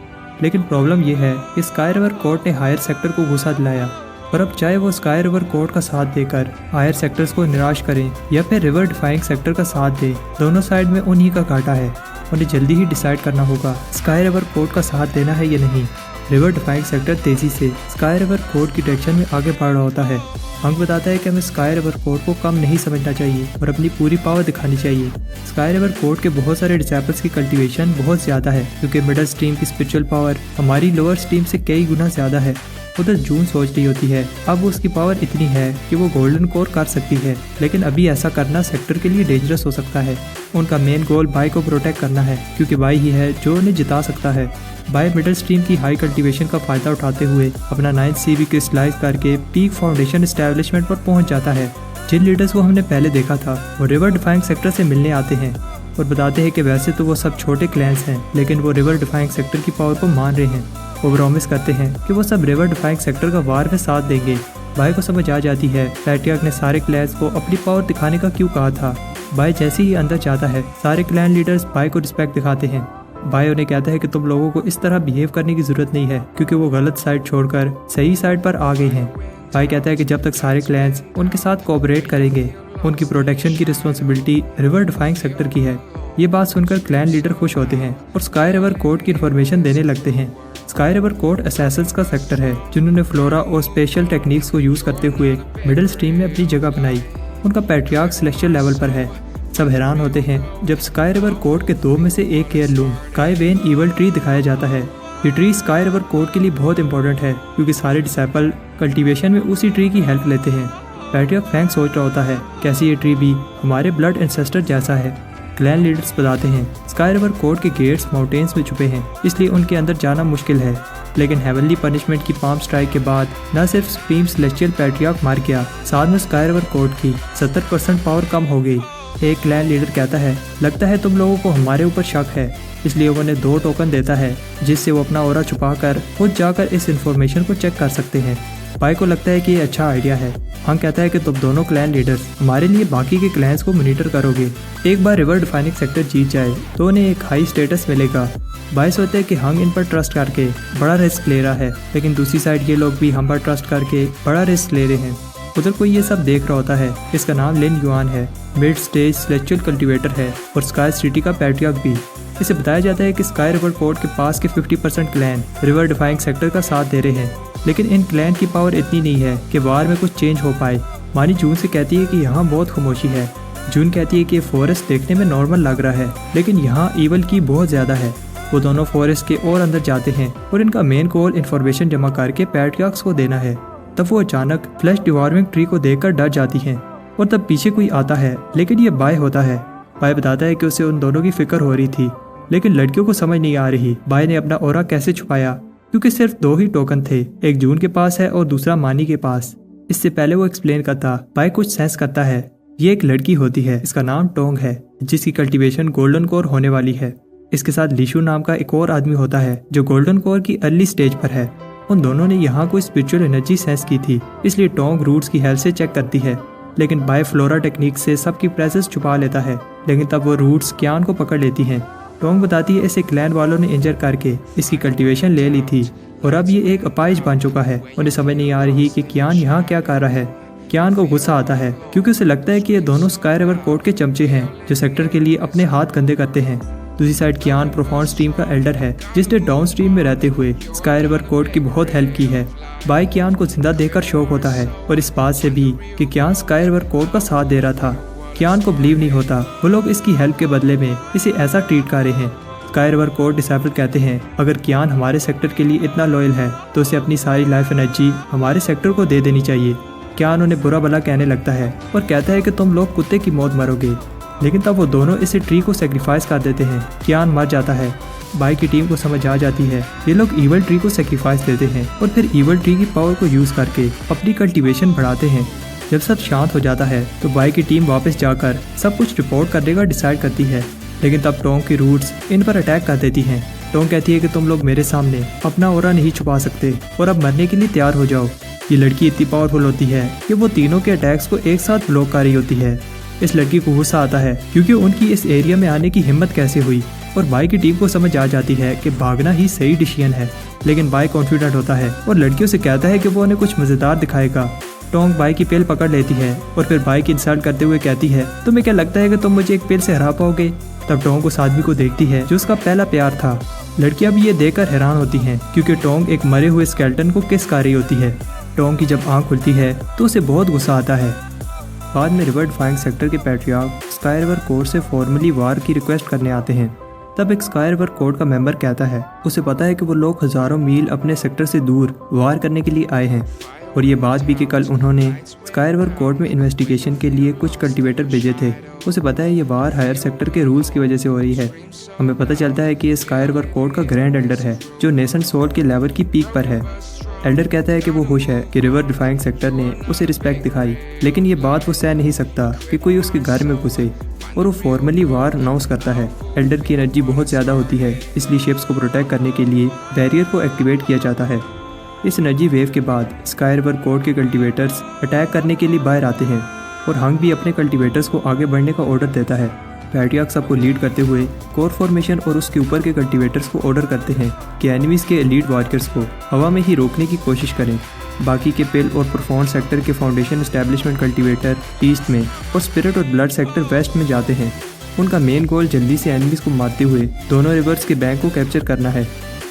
लेकिन प्रॉब्लम यह है कि स्काई रिवर कोड ने हायर सेक्टर को गुस्सा दिलाया और अब चाहे वो स्काई रिवर कोड का साथ देकर हायर सेक्टर्स को निराश करें या फिर रिवर डिफाइंग सेक्टर का साथ दें, दोनों साइड में उन्हीं का घाटा है। उन्हें जल्दी ही डिसाइड करना होगा स्काई रिवर कोड का साथ देना है या नहीं। रिवर डिफाइंग सेक्टर तेजी से स्काई रिवर कोड की डायरेक्शन में आगे बढ़ रहा होता है। हंग बताता है कि हमें स्काई रिवर कोड को कम नहीं समझना चाहिए और अपनी पूरी पावर दिखानी चाहिए। स्काई रिवर कोड के बहुत सारे डिसाइपल्स की कल्टीवेशन बहुत ज्यादा है, क्योंकि मिडल स्ट्रीम की स्पिरिचुअल पावर हमारी लोअर स्ट्रीम से कई गुना ज्यादा है। उधर जून सोच रही होती है अब उसकी पावर इतनी है कि वो गोल्डन कोर कर सकती है, लेकिन अभी ऐसा करना सेक्टर के लिए डेंजरस हो सकता है। उनका मेन गोल बाय को प्रोटेक्ट करना है, क्योंकि बाय ही है जो उन्हें जिता सकता है। बाय मिडल स्ट्रीम की हाई कल्टीवेशन का फायदा उठाते हुए अपना 9th सीवी क्रिस्टलाइज करके पीक फाउंडेशन एस्टेब्लिशमेंट पर पहुंच जाता है। जिन लीडर्स को हमने पहले देखा था वो रिवर डिफाइंग सेक्टर से मिलने आते हैं और बताते हैं कि वैसे तो वो सब छोटे क्लैंस हैं, लेकिन वो रिवर डिफाइंग सेक्टर की पावर को मान रहे हैं। वो प्रॉमिस करते हैं कि वो सब रिवर डिफाइंग सेक्टर का वार में साथ देंगे। बाय को समझ आ जाती है पैट्रियार्क ने सारे क्लैंस को अपनी पावर दिखाने का क्यों कहा था। बाय जैसे ही अंदर जाता है सारे क्लैन लीडर्स बाय को रिस्पेक्ट दिखाते हैं। बाय उन्हें कहता है कि तुम लोगों को इस तरह बिहेव करने की जरूरत नहीं है, क्योंकि वो गलत साइड छोड़कर सही साइड पर आ गए हैं। बाय कहता है कि जब तक सारे क्लैंस उनके साथ कोऑपरेट करेंगे उनकी प्रोटेक्शन की रिस्पॉन्सिबिलिटी रिवर डिफाइंग सेक्टर की है। ये बात सुनकर क्लैन लीडर खुश होते हैं और स्काई रिवर कोड की इन्फॉर्मेशन देने लगते हैं। स्काई रिवर कोड असैसिन्स का सेक्टर है जिन्होंने फ्लोरा और स्पेशल टेक्निक्स को यूज करते हुए मिडिल स्ट्रीम में अपनी जगह बनाई। उनका पैट्रियार्क सेलेस्टियल लेवल पर है। सब हैरान होते हैं जब स्काई रिवर कोड के 2 में से एक केयरलूम स्काई वेन ईवल ट्री दिखाया जाता है। ये ट्री स्काई रिवर कोड के लिए बहुत इंपॉर्टेंट है, क्योंकि सारे डिसाइपल कल्टीवेशन में उसी ट्री की हेल्प लेते हैं। पैट्रियार्क फैंग सोच रहा होता है कैसे ये ट्री भी हमारे ब्लड एंसेस्टर जैसा है। क्लैन लीडर्स बताते हैं स्काई रिवर कोड के गेट्स माउंटेन्स में छुपे हैं, इसलिए उनके अंदर जाना मुश्किल है। लेकिन हेवनली पनिशमेंट की पाम स्ट्राइक के बाद न सिर्फ सुप्रीम सेलेस्टियल पैट्रियार्क मार गया, साथ में स्काई रिवर कोड की 70% पावर कम हो गई। एक क्लैन लीडर कहता है लगता है तुम लोगों को हमारे ऊपर शक है, इसलिए वो उन्हें 2 टोकन देता है जिससे वो अपना ऑरा छुपाकर खुद जाकर इस इंफॉर्मेशन को चेक कर सकते हैं। बाय को लगता है कि ये अच्छा आइडिया है। हंग कहता है कि तुम दोनों क्लैन लीडर्स हमारे लिए बाकी के क्लैंस को मॉनिटर करोगे। एक बार रिवर डिफाइनिंग सेक्टर जीत जाए तो उन्हें एक हाई स्टेटस मिलेगा। बाय सोचते हैं कि हंग इन पर ट्रस्ट करके बड़ा रिस्क ले रहा है, लेकिन दूसरी साइड ये लोग भी हम पर ट्रस्ट करके बड़ा रिस्क ले रहे हैं। उधर कोई ये सब देख रहा होता है। इसका नाम लिन युआन है, मिड स्टेज सेलेक्चुअल कल्टीवेटर है और स्काई सिटी का पैट्रियार्क भी। इसे बताया जाता है कि स्काई रिवर कोर्ट के पास के 50% क्लैन रिवर डिफाइनिंग सेक्टर का साथ दे रहे हैं, लेकिन इन क्लैन की पावर इतनी नहीं है कि वार में कुछ चेंज हो पाए। मानी जून से कहती है कि यहाँ बहुत खामोशी है। जून कहती है कि फॉरेस्ट देखने में नॉर्मल लग रहा है, लेकिन यहाँ ईवल की बहुत ज़्यादा है। वो दोनों फॉरेस्ट के और अंदर जाते हैं और इनका मेन गोल इन्फॉर्मेशन जमा करके पैट्रियार्क्स को देना है। तब वो अचानक फ्लैश डिवॉर्मिंग ट्री को देखकर डर जाती हैं और तब पीछे कोई आता है, लेकिन ये बाय होता है। बाय बताता है कि उसे उन दोनों की फिक्र हो रही थी, लेकिन लड़कियों को समझ नहीं आ रही बाय ने अपना ऑरा कैसे छुपाया, क्योंकि सिर्फ 2 ही टोकन थे, एक जून के पास है और दूसरा मानी के पास। इससे पहले वो एक्सप्लेन करता, बाय कुछ सेंस करता है। ये एक लड़की होती है, इसका नाम टोंग है, जिसकी कल्टीवेशन गोल्डन कोर होने वाली है। इसके साथ लीशु नाम का एक और आदमी होता है जो गोल्डन कोर की अर्ली स्टेज पर है। उन दोनों ने यहाँ कोई स्पिरिचुअल एनर्जी सेंस की थी, इसलिए टोंग रूट्स की हेल्थ से चेक करती है, लेकिन बाय फ्लोरा टेक्निक से सबकी प्रेजेंस छुपा लेता है। लेकिन तब वो रूट्स क्यान को पकड़ लेती हैं। टोंग बताती है इसे क्लैन वालों ने इंजर करके इसकी कल्टीवेशन ले ली थी और अब ये एक अपाइज बन चुका है। उन्हें समझ नहीं आ रही कि क्यान यहाँ क्या कर रहा है। क्यान को गुस्सा आता है क्योंकि उसे लगता है कि ये दोनों स्काई रिवर कोर्ट के चमचे हैं जो सेक्टर के लिए अपने हाथ गंदे करते हैं। दूसरी साइड क्यान प्रोफाउंड स्ट्रीम का एल्डर है, जिसने डाउन स्ट्रीम में रहते हुए स्काई रिवर कोर्ट की बहुत हेल्प की है। बाय क्यान को जिंदा देखकर शौक होता है और इस बात से भी कि क्यान स्काई रिवर कोर्ट का साथ दे रहा था। क्यान को बिलीव नहीं होता, वो लोग इसकी हेल्प के बदले में इसे ऐसा ट्रीट कर रहे हैं। स्काई रिवर कोर्ट डिसाइपल कहते हैं अगर क्यान हमारे सेक्टर के लिए इतना लॉयल है तो उसे अपनी सारी लाइफ एनर्जी हमारे सेक्टर को दे देनी चाहिए। क्यान उन्हें बुरा भला कहने लगता है और कहता है कि तुम लोग कुत्ते की मौत मरोगे, लेकिन तब वो दोनों इसे ट्री को सेक्रीफाइस कर देते हैं। क्यान मर जाता है। बाय की टीम को समझ आ जाती है ये लोग ईवल ट्री को सेक्रीफाइस देते हैं और फिर ईवल ट्री की पावर को यूज करके अपनी कल्टीवेशन बढ़ाते हैं। जब सब शांत हो जाता है तो बाय की टीम वापस जाकर सब कुछ रिपोर्ट करने का डिसाइड करती है, लेकिन तब टोंग की रूट्स इन पर अटैक कर देती हैं। टोंग कहती है कि तुम लोग मेरे सामने अपना ऑरा नहीं छुपा सकते और अब मरने के लिए तैयार हो जाओ। ये लड़की इतनी पावरफुल होती है कि वो तीनों के अटैक्स को एक साथ ब्लॉक कर रही होती है। इस लड़की को गुस्सा आता है क्योंकि उनकी इस एरिया में आने की हिम्मत कैसे हुई और बाय की टीम को समझ आ जाती है कि भागना ही सही डिसीजन है। लेकिन बाय कॉन्फिडेंट होता है और लड़कियों से कहता है कि वो उन्हें कुछ मजेदार दिखाएगा। टोंग बाय की पेल पकड़ लेती है और फिर बाय की इंसल्ट करते हुए कहती है तुम्हें क्या लगता है कि तुम मुझे एक पेल से हरा पाओगे। तब टोंग उस आदमी को देखती है जो उसका पहला प्यार था। लड़कियां भी ये देखकर हैरान होती हैं क्योंकि टोंग एक मरे हुए स्केलेटन को किस कर रही होती है। टोंग की जब आंख खुलती है तो उसे बहुत गुस्सा आता है। बाद में रिवर डिफाइनिंग सेक्टर के पैट्रियार्क स्काई रिवर कोर्ट से फॉर्मली वार की रिक्वेस्ट करने आते हैं। तब एक स्काई रिवर कोर्ट का मेंबर कहता है उसे पता है कि वो लोग हजारों मील अपने सेक्टर से दूर वार करने के लिए आए हैं और ये बात भी कि कल उन्होंने स्काई रिवर कोर्ट में इन्वेस्टिगेशन के लिए कुछ कल्टीवेटर भेजे थे। उसे पता है ये वार हायर सेक्टर के रूल्स की वजह से हो रही है। हमें पता चलता है कि ये स्काई रिवर कोर्ट का ग्रैंड एल्डर है जो नेशन सोल्ट के लेवल की पीक पर है। एल्डर कहता है कि वो खुश है कि रिवर डिफाइनिंग सेक्टर ने उसे रिस्पेक्ट दिखाई, लेकिन ये बात वो सह नहीं सकता कि कोई उसके घर में घुसे और वो फॉर्मली वार अनाउंस करता है। एल्डर की एनर्जी बहुत ज़्यादा होती है, इसलिए शिप्स को प्रोटेक्ट करने के लिए बैरियर को एक्टिवेट किया जाता है। इस एनर्जी वेव के बाद स्काई रिवर कोर्ट के कल्टीवेटर्स अटैक करने के लिए बाहर आते हैं और हंग भी अपने कल्टीवेटर्स को आगे बढ़ने का ऑर्डर देता है। पैट्रियार्क सबको लीड करते हुए कोर फॉर्मेशन और उसके ऊपर के कल्टीवेटर्स को ऑर्डर करते हैं कि एनिमीज के एलीट वॉरियर्स को हवा में ही रोकने की कोशिश करें। बाकी के पिल और प्रोफाउंड सेक्टर के फाउंडेशन एस्टेब्लिशमेंट कल्टीवेटर ईस्ट में और स्पिरिट और ब्लड सेक्टर वेस्ट में जाते हैं। उनका मेन गोल जल्दी से एनिमीज को मारते हुए दोनों रिवर्स के बैंक को कैप्चर करना है।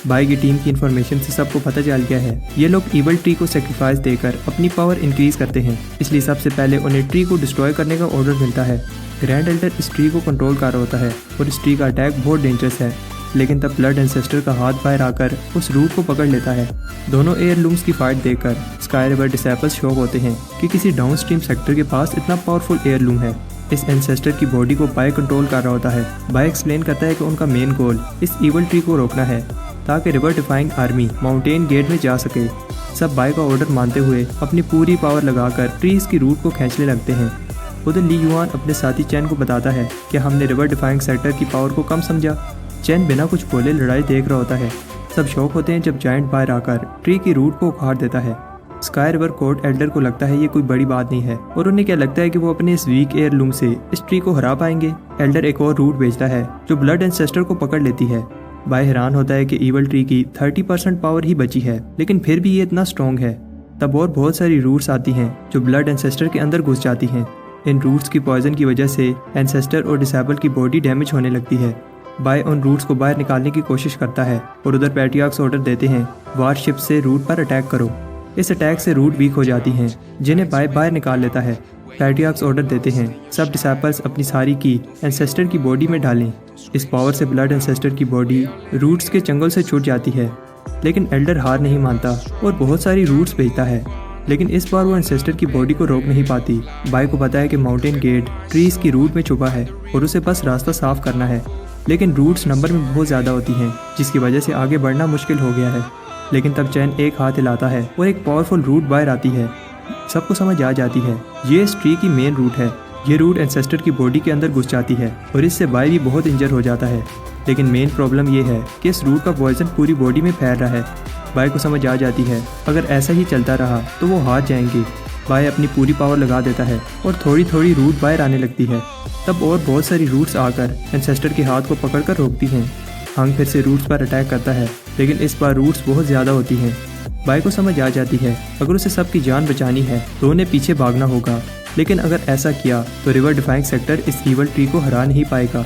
बाय की टीम की इन्फॉर्मेशन से सबको पता चल गया है ये लोग ईवल ट्री को सेक्रीफाइस देकर अपनी पावर इंक्रीज करते हैं, इसलिए सबसे पहले उन्हें ट्री को डिस्ट्रॉय करने का ऑर्डर मिलता है। ग्रैंड एल्डर इस ट्री को कंट्रोल कर रहा होता है और इस ट्री का अटैक बहुत डेंजरस है, लेकिन तब ब्लड एंसेस्टर का हाथ बाहर आकर उस रूट को पकड़ लेता है। दोनों एयर लूम्स की फाइट देखकर स्काई रिवर डिसाइपल्स शॉक होते हैं कि किसी डाउन स्ट्रीम सेक्टर के पास इतना पावरफुल एयर लूम है। इस एंसेस्टर की बॉडी को बाय कंट्रोल कर रहा होता है। बाय एक्सप्लेन करता है कि उनका मेन गोल इस ईवल ट्री को रोकना है ताकि river defining army mountain gate में जा सके। सब बाय का ऑर्डर मानते हुए अपनी पूरी पावर लगाकर ट्रीज की रूट को खींचने लगते हैं। उधर ली युआन अपने साथी चैन को बताता है कि हमने रिवर डिफाइनिंग सेक्टर की पावर को कम समझा। चैन बिना कुछ बोले लड़ाई देख रहा होता है। सब शौक होते हैं जब जायंट बाहर आकर ट्री की रूट को उखाड़ देता है। स्काई रिवर कोर्ट एल्डर को लगता है ये कोई बड़ी बात नहीं है और उन्हें क्या लगता है कि वो अपने इस वीक एयर लूम से इस ट्री को हरा पाएंगे। एल्डर एक और रूट भेजता है जो ब्लड एंसेस्टर को पकड़ लेती है। बाय हैरान होता है कि ईवल ट्री की 30% पावर ही बची है, लेकिन फिर भी ये इतना स्ट्रॉन्ग है। तब और बहुत सारी रूट्स आती हैं जो ब्लड एंसेस्टर के अंदर घुस जाती हैं। इन रूट्स की पॉइजन की वजह से एंसेस्टर और डिसेबल की बॉडी डैमेज होने लगती है। बाय उन रूट्स को बाहर निकालने की कोशिश करता है और उधर पैट्रियार्क्स ऑर्डर देते हैं वारशिप से रूट पर अटैक करो। इस अटैक से रूट वीक हो जाती हैं जिन्हें बाय बाहर निकाल लेता है। पैट्रियार्क्स ऑर्डर देते हैं सब डिसेबल्स अपनी सारी की एंसेस्टर की बॉडी में डालें। इस पावर से ब्लड एंसेस्टर की बॉडी रूट्स के चंगुल से छूट जाती है, लेकिन एल्डर हार नहीं मानता और बहुत सारी रूट्स भेजता है, लेकिन इस बार वो एंसेस्टर की बॉडी को रोक नहीं पाती। बाय को पता है कि माउंटेन गेट ट्रीज की रूट में छुपा है और उसे बस रास्ता साफ करना है, लेकिन रूट्स नंबर में बहुत ज़्यादा होती हैं जिसकी वजह से आगे बढ़ना मुश्किल हो गया है। लेकिन तब चैन एक हाथ हिलाता है और एक पावरफुल रूट बाहर आती है। सबको समझ आ जाती है ये इस ट्री की मेन रूट है। ये रूट एंसेस्टर की बॉडी के अंदर घुस जाती है और इससे बाय भी बहुत इंजर हो जाता है। लेकिन मेन प्रॉब्लम ये है कि इस रूट का पॉइजन पूरी बॉडी में फैल रहा है। बाय को समझ आ जाती है अगर ऐसा ही चलता रहा तो वो हार जाएंगे। बाय अपनी पूरी पावर लगा देता है और थोड़ी थोड़ी रूट बाहर आने लगती है। तब और बहुत सारी रूट्स आकर एंसेस्टर के हाथ को पकड़कर रोकती हैं। हंग फिर से रूट्स पर अटैक करता है, लेकिन इस बार रूट्स बहुत ज़्यादा होती हैं। बाय को समझ आ जाती है अगर उसे सबकी जान बचानी है तो उन्हें पीछे भागना होगा, लेकिन अगर ऐसा किया तो रिवर डिफाइंग सेक्टर इस ईवल ट्री को हरा नहीं पाएगा।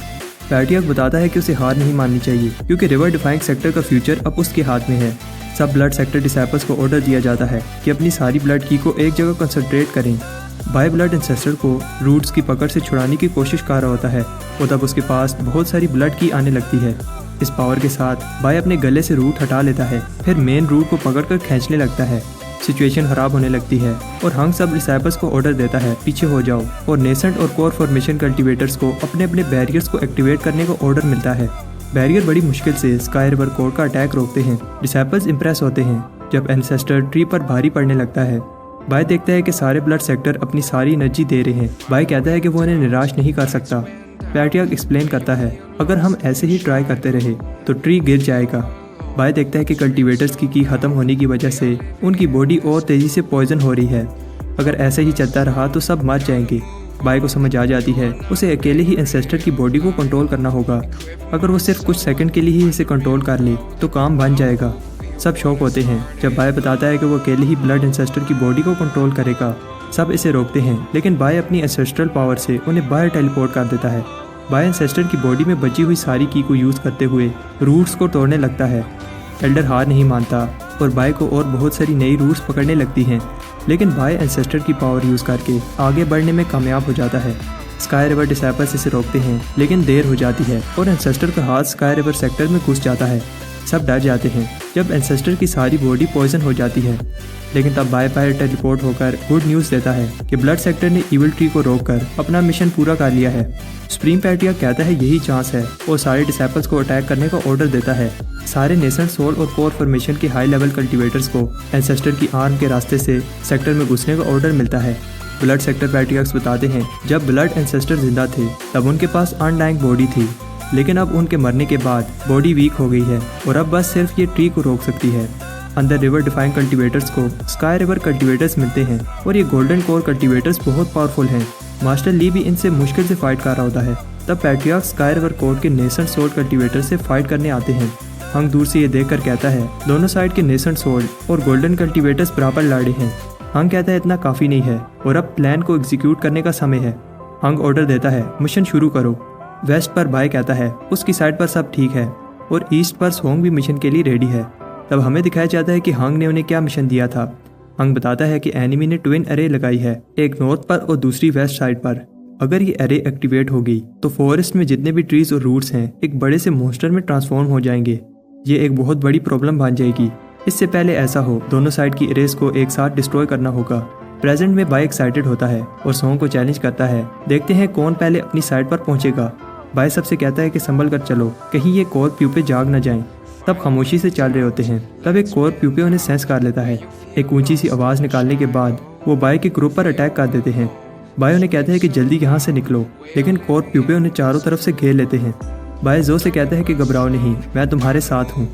पैट्रियार्क बताता है कि उसे हार नहीं माननी चाहिए क्योंकि रिवर डिफाइंग सेक्टर का फ्यूचर अब उसके हाथ में है। सब ब्लड सेक्टर डिसेबल्स को ऑर्डर दिया जाता है कि अपनी सारी ब्लड की को एक जगह कंसंट्रेट करें। बाय ब्लड एंसेस्टर को रूट्स की पकड़ से छुड़ाने की कोशिश कर रहा होता है और तब उसके पास बहुत सारी ब्लड की आने लगती है। इस पावर के साथ बाय अपने गले से रूट हटा लेता है, फिर मेन रूट को पकड़कर खींचने लगता है। सिचुएशन खराब होने लगती है और हंग सब डिसेबल्स को ऑर्डर देता है पीछे हो जाओ, और नेसेंट और कोर फॉर्मेशन कल्टीवेटर्स को अपने अपने बैरियर्स को एक्टिवेट करने का ऑर्डर मिलता है। बैरियर बड़ी मुश्किल से स्काई रिवर कोर्ट का अटैक रोकते हैं। डिसेबल्स इंप्रेस होते हैं जब एंसेस्टर ट्री पर भारी पड़ने लगता है। बाय देखता है कि सारे ब्लड सेक्टर अपनी सारी एनर्जी दे रहे हैं। बाय कहता है कि वो उन्हें निराश नहीं कर सकता। पैट्रियार्क एक्सप्लेन करता है अगर हम ऐसे ही ट्राई करते रहे तो ट्री गिर जाएगा। बाय देखता है कि कल्टीवेटर्स की खत्म होने की वजह से उनकी बॉडी और तेजी से पॉइजन हो रही है। अगर ऐसे ही चलता रहा तो सब मर जाएंगे। बाय को समझ आ जाती है उसे अकेले ही एंसेस्टर की बॉडी को कंट्रोल करना होगा। अगर वो सिर्फ कुछ सेकंड के लिए ही इसे कंट्रोल कर ले तो काम बन जाएगा। सब शॉक होते हैं जब बाय बताता है कि वो अकेले ही ब्लड एंसेस्टर की बॉडी को कंट्रोल करेगा। सब इसे रोकते हैं, लेकिन बाय अपनी एंसेस्ट्रल पावर से उन्हें बाहर टेलीपोर्ट कर देता है। बाय एंसेस्टर की बॉडी में बची हुई सारी की को यूज़ करते हुए रूट्स को तोड़ने लगता है। एल्डर हार नहीं मानता और बाय को और बहुत सारी नई रूट्स पकड़ने लगती हैं, लेकिन बाय एंसेस्टर की पावर यूज़ करके आगे बढ़ने में कामयाब हो जाता है। स्काई रिवर डिसेबल्स इसे रोकते हैं, लेकिन देर हो जाती है और एंसेस्टर का हाथ स्काई रिवर सेक्टर में घुस जाता है। सब डर जाते हैं जब एंसेस्टर की सारी बॉडी पॉइजन हो जाती है, लेकिन तब बाय टेलीपोर्ट होकर गुड न्यूज़ देता है कि ब्लड सेक्टर ने ईवल ट्री को रोककर अपना मिशन पूरा कर लिया है। सुप्रीम पैट्रियार्क कहता है यही चांस है और सारे डिसेबल्स को अटैक करने का ऑर्डर देता है। सारे नेसेंट सोल और कोर फॉर्मेशन के हाई लेवल कल्टीवेटर्स को एंसेस्टर की आर्म के रास्ते से सेक्टर में घुसने का ऑर्डर मिलता है। ब्लड सेक्टर पैट्रियार्क्स बताते हैं जब ब्लड एंसेस्टर जिंदा थे तब उनके पास अनडाइंग बॉडी थी, लेकिन अब उनके मरने के बाद बॉडी वीक हो गई है और अब बस सिर्फ ये ट्री को रोक सकती है। अंदर रिवर डिफाइंग कल्टीवेटर्स को स्काई रिवर कल्टीवेटर्स मिलते हैं और ये गोल्डन कोर कल्टीवेटर्स बहुत पावरफुल हैं। मास्टर ली भी इनसे मुश्किल से फाइट कर रहा होता है। तब पैट्रियार्क स्काई रिवर कोर के नेसेंट सोल्ड कल्टीवेटर से फाइट करने आते हैं। हंग दूर से ये देखकर कहता है दोनों साइड के नेसेंट सोल्ड और गोल्डन कल्टीवेटर्स बराबर लड़े हैं। हंग कहता है इतना काफ़ी नहीं है और अब प्लान को एग्जीक्यूट करने का समय है। हंग ऑर्डर देता है मिशन शुरू करो। वेस्ट पर बाय कहता है उसकी साइड पर सब ठीक है और ईस्ट पर सोंग भी मिशन के लिए रेडी है। तब हमें दिखाया जाता है कि हंग ने उन्हें क्या मिशन दिया था। हंग बताता है कि एनिमी ने ट्विन अरे लगाई है, एक नॉर्थ पर और दूसरी वेस्ट साइड पर। अगर ये अरे एक्टिवेट हो गई तो फॉरेस्ट में जितने भी ट्रीज और रूट्स हैं एक बड़े से मॉन्स्टर में ट्रांसफॉर्म हो जाएंगे। ये एक बहुत बड़ी प्रॉब्लम बन जाएगी। इससे पहले ऐसा हो दोनों साइड की एरेस को एक साथ डिस्ट्रॉय करना होगा। प्रेजेंट में बाय एक्साइटेड होता है और सोंग को चैलेंज करता है, देखते हैं कौन पहले अपनी साइड पर पहुंचेगा। बाय सबसे कहता है कि संभल कर चलो, कहीं ये कोर प्यूपे जाग न जाएं। तब खामोशी से चल रहे होते हैं। तब एक कोर प्यूपे उन्हें सेंस कर लेता है। एक ऊंची सी आवाज़ निकालने के बाद वो बाय के ग्रुप पर अटैक कर देते हैं। बाय उन्हें कहता है कि जल्दी यहाँ से निकलो, लेकिन कोर प्यूपे उन्हें चारों तरफ से घेर लेते हैं। बाय जो से कहता है कि घबराओ नहीं, मैं तुम्हारे साथ हूँ।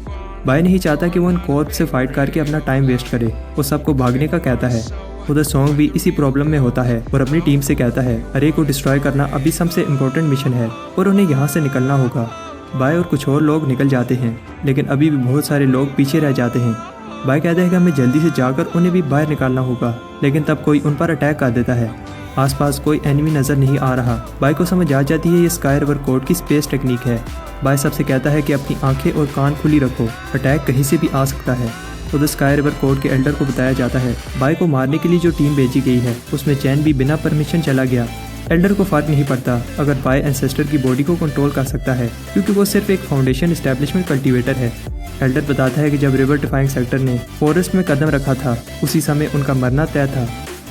बाय नहीं चाहता कि वो उन कॉर्प से फाइट करके अपना टाइम वेस्ट करे, वो सबको भागने का कहता है। उधर सॉन्ग भी इसी प्रॉब्लम में होता है और अपनी टीम से कहता है अरे को डिस्ट्रॉय करना अभी सबसे इम्पोर्टेंट मिशन है और उन्हें यहाँ से निकलना होगा। बाय और कुछ और लोग निकल जाते हैं, लेकिन अभी भी बहुत सारे लोग पीछे रह जाते हैं। बाय कहते हैं कि हमें जल्दी से जाकर उन्हें भी बाहर निकालना होगा, लेकिन तब कोई उन पर अटैक कर देता है। आसपास कोई एनिमी नजर नहीं आ रहा। बाय को समझ आ जाती है ये स्काई रिवर कोड की स्पेस टेक्निक है। बाय सबसे कहता है कि अपनी आंखें और कान खुली रखो, अटैक कहीं से भी आ सकता है। उधर स्काई रिवर कोड के एल्डर को बताया जाता है बाय को मारने के लिए जो टीम भेजी गई है उसमें चैन भी बिना परमिशन चला गया। एल्डर को फर्क नहीं पड़ता अगर बाय एंसेस्टर की बॉडी को कंट्रोल कर सकता है, क्योंकि वो सिर्फ एक फाउंडेशन एस्टेब्लिशमेंट कल्टीवेटर है। एल्डर बताता है कि जब रिवर डिफाइंग सेक्टर ने फॉरेस्ट में कदम रखा था उसी समय उनका मरना तय था।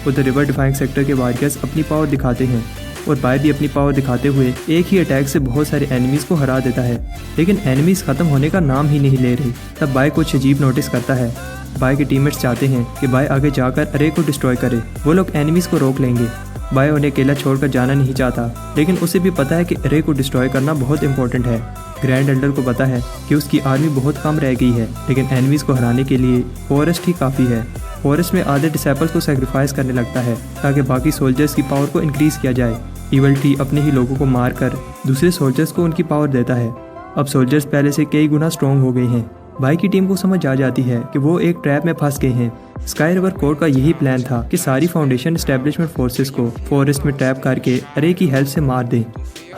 उधर रिवर डिफाइंग सेक्टर के वॉरियर्स अपनी पावर दिखाते हैं और बाय भी अपनी पावर दिखाते हुए एक ही अटैक से बहुत सारे एनिमीज को हरा देता है, लेकिन एनिमीज खत्म होने का नाम ही नहीं ले रहे। तब बाय कुछ अजीब नोटिस करता है। बाय के टीममेट्स चाहते हैं कि बाय आगे जाकर अरे को डिस्ट्रॉय करे, वो लोग एनिमीज को रोक लेंगे। बाय उन्हें अकेला छोड़कर जाना नहीं चाहता, लेकिन उसे भी पता है कि अरे को डिस्ट्रॉय करना बहुत इंपॉर्टेंट है। ग्रैंड एल्डर को पता है कि उसकी आर्मी बहुत कम रह गई है, लेकिन एनिमीज को हराने के लिए फॉरेस्ट ही काफ़ी है। फॉरेस्ट में आधे डिसेबल्स को सेक्रीफाइस करने लगता है ताकि बाकी सोल्जर्स की पावर को इंक्रीज किया जाए। इवल ट्री अपने ही लोगों को मारकर दूसरे सोल्जर्स को उनकी पावर देता है। अब सोल्जर्स पहले से कई गुना स्ट्रॉन्ग हो गए हैं। बाय की टीम को समझ आ जाती है कि वो एक ट्रैप में फंस गए हैं। स्काई रिवर कोड का यही प्लान था कि सारी फाउंडेशन एस्टेब्लिशमेंट फोर्सेस को फॉरेस्ट में ट्रैप करके अरे की हेल्प से मार दें।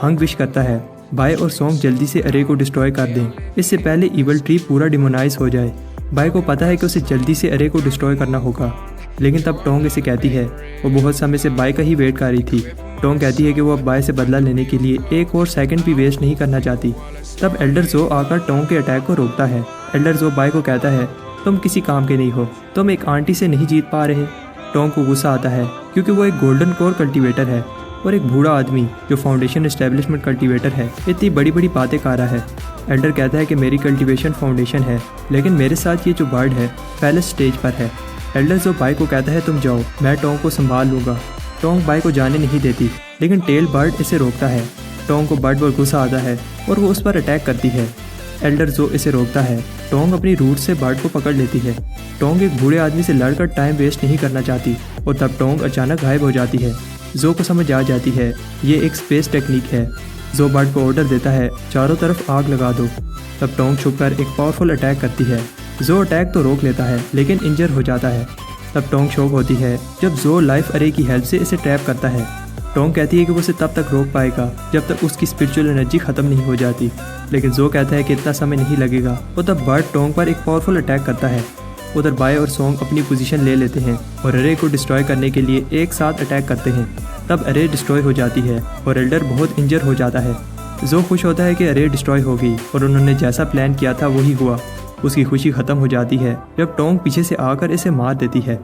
हंग विश करता है बाय और सॉन्ग जल्दी से अरे को डिस्ट्रॉय कर दें, इससे पहले इवल ट्री पूरा डिमोनाइज हो जाए। बाय को पता है कि उसे जल्दी से अरे को डिस्ट्रॉय करना होगा, लेकिन तब टोंग इसे कहती है वो बहुत समय से बाय का ही वेट कर रही थी। टोंग कहती है कि वो अब बाय से बदला लेने के लिए एक और सेकंड भी वेस्ट नहीं करना चाहती। तब एल्डर जो आकर टोंग के अटैक को रोकता है। एल्डर जो बाय को कहता है तुम किसी काम के नहीं हो, तुम एक आंटी से नहीं जीत पा रहे। टोंग को गुस्सा आता है क्योंकि वो एक गोल्डन कोर कल्टीवेटर है और एक बूढ़ा आदमी जो फाउंडेशन एस्टेब्लिशमेंट कल्टीवेटर है इतनी बड़ी बड़ी बातें कर रहा है। एल्डर कहता है कि मेरी कल्टीवेशन फाउंडेशन है, लेकिन मेरे साथ ये जो बर्ड है पहले स्टेज पर है। एल्डर जो बाय को कहता है तुम जाओ, मैं टोंग को संभाल लूँगा। टोंग बाय को जाने नहीं देती, लेकिन टेल बर्ड इसे रोकता है। टोंग को बर्ड पर गुस्सा आता है और वो उस पर अटैक करती है। एल्डर जो इसे रोकता है। टोंग अपनी रूट से बर्ड को पकड़ लेती है। टोंग एक बूढ़े आदमी से लड़कर टाइम वेस्ट नहीं करना चाहती और तब टोंग अचानक गायब हो जाती है। जो को समझ आ जाती है ये एक स्पेस टेक्निक है। जो बर्ड को ऑर्डर देता है चारों तरफ आग लगा दो। तब टोंग छुपकर एक पावरफुल अटैक करती है। जो अटैक तो रोक लेता है लेकिन इंजर हो जाता है। तब टोंग शॉक होती है जब जो लाइफ अरे की हेल्प से इसे ट्रैप करता है। टोंग कहती है कि वो इसे तब तक रोक पाएगा जब तक उसकी स्पिरिचुअल एनर्जी खत्म नहीं हो जाती, लेकिन जो कहता है कि इतना समय नहीं लगेगा। और तब बर्ड टोंग पर एक पावरफुल अटैक करता है। उधर बाय और सॉन्ग अपनी पोजीशन ले लेते हैं और अरे को डिस्ट्रॉय करने के लिए एक साथ अटैक करते हैं। तब अरे डिस्ट्रॉय हो जाती है और एल्डर बहुत इंजर हो जाता है। जो खुश होता है कि अरे डिस्ट्रॉय हो गई और उन्होंने जैसा प्लान किया था वही हुआ। उसकी खुशी खत्म हो जाती है जब टोंग पीछे से आकर इसे मार देती है।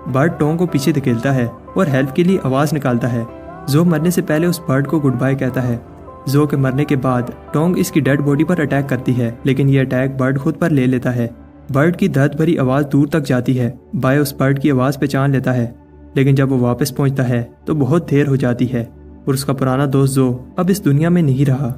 बर्ड टोंग को पीछे धकेलता है और हेल्प के लिए आवाज़ निकालता है। जो मरने से पहले उस बर्ड को गुड बाय कहता है। जो के मरने के बाद टोंग इसकी डेड बॉडी पर अटैक करती है, लेकिन ये अटैक बर्ड खुद पर ले लेता है। बर्ड की दर्द भरी आवाज़ दूर तक जाती है। बाय उस बर्ड की आवाज़ पहचान लेता है, लेकिन जब वो वापस पहुंचता है तो बहुत देर हो जाती है और उसका पुराना दोस्त जो अब इस दुनिया में नहीं रहा।